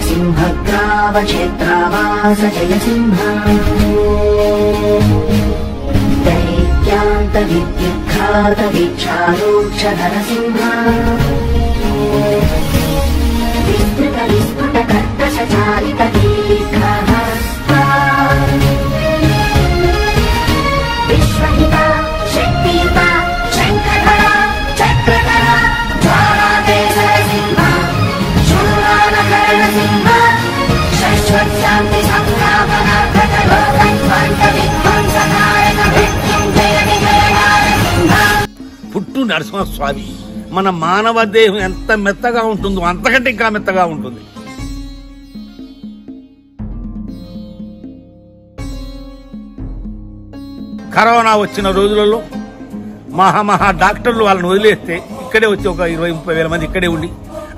सिंहग्रावक्षेत्रावास जयसिंह दैत्यान्त विद्युद्घात वीक्षारूक्ष नरसिंह विस्तृत विस्फुट कर्कश चालित दीर्घहस्ता विश्वहिता शक्तियुता शङ्खधरा चक्रधरा ज्वालातेज नरसिंह शूरानकरणसिंह शाश्वतशान्ति संस्थापनार्थक लोकध्वंस विध्वंसकारक मृत्युञ्जय विजय नरसिंह। పుట్టు నరసింహస్వామి మన మానవ దేహం ఎంత మెత్తగా ఉంటుందో అంతకంటే ఇంకా మెత్తగా ఉంటుంది. కరోనా వచ్చిన రోజులలో మహా డాక్టర్లు వాళ్ళని వదిలేస్తే ఇక్కడే వచ్చి ఒక 20-30 వేల మంది ఇక్కడే ఉండి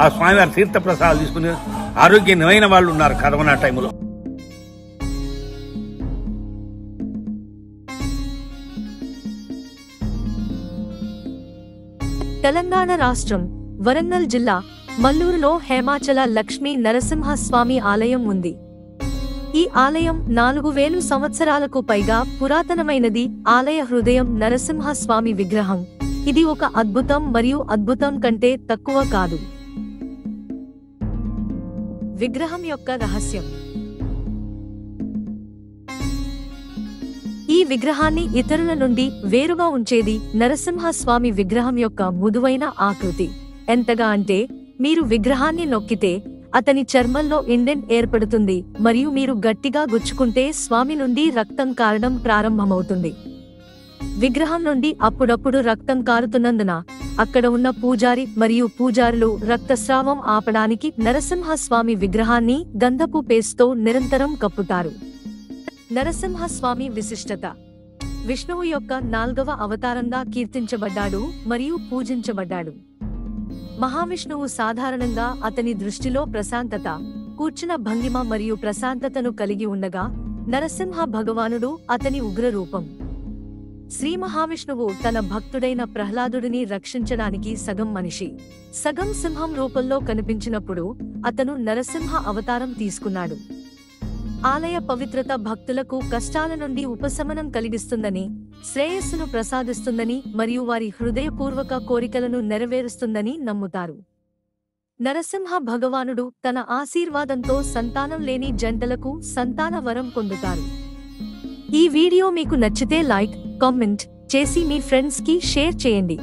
ఆ స్వామివారి తీర్థ ప్రసాదాలు తీసుకుని ఆరోగ్యమైన వాళ్ళు ఉన్నారు కరోనా టైంలో. తెలంగాణ రాష్ట్రం వరంగల్ జిల్లా మల్లూరులో హేమాచల లక్ష్మీ నరసింహస్వామి ఆలయం ఉంది. ఈ ఆలయం 4000 సంవత్సరాలకు పైగా పురాతనమైనది. ఆలయ హృదయం నరసింహస్వామి విగ్రహం. ఇది ఒక అద్భుతం మరియు అద్భుతం కంటే తక్కువ కాదు. విగ్రహం యొక్క రహస్యం. ఈ విగ్రహాన్ని ఇతరుల నుండి వేరుగా ఉంచేది నరసింహస్వామి విగ్రహం యొక్క మృదువైన ఆకృతి. ఎంతగా అంటే మీరు విగ్రహాన్ని నొక్కితే అతని చర్మంలో ఇండెంట్ ఏర్పడుతుంది మరియు మీరు గట్టిగా గుచ్చుకుంటే స్వామి నుండి రక్తం కారడం ప్రారంభమవుతుంది. విగ్రహం నుండి అప్పుడప్పుడు రక్తం కారుతున్నందున అక్కడ ఉన్న పూజారి మరియు పూజారులు రక్తస్రావం ఆపడానికి నరసింహస్వామి విగ్రహాన్ని గంధపు పేస్ట్తో నిరంతరం కప్పుతారు. నరసింహస్వామి విశిష్టత. విష్ణువు యొక్క 4వ అవతారంగా కీర్తించబడ్డాడు మరియు పూజించబడ్డాడు. మహావిష్ణువు సాధారణంగా అతని దృష్టిలో ప్రశాంతత, కూర్చున్న భంగిమ మరియు ప్రశాంతతను కలిగి ఉండగా నరసింహ భగవానుడు అతని ఉగ్రరూపం. శ్రీ మహావిష్ణువు తన భక్తుడైన ప్రహ్లాదుడిని రక్షించడానికి సగం మనిషి, సగం సింహం రూపంలో కనిపించినప్పుడు అతను నరసింహ అవతారం తీసుకున్నాడు. ఆలయ పవిత్రత భక్తులకు కష్టాల నుండి ఉపశమనం కలిగిస్తుందని, శ్రేయస్సును ప్రసాదిస్తుందని మరియు వారి హృదయపూర్వక కోరికలను నెరవేరుస్తుందని నమ్ముతారు. నరసింహ భగవానుడు తన ఆశీర్వాదంతో సంతానం లేని జంటలకు సంతాన వరం పొందుతారు. ఈ వీడియో మీకు నచ్చితే లైక్, కామెంట్ చేసి మీ ఫ్రెండ్స్ కి షేర్ చేయండి.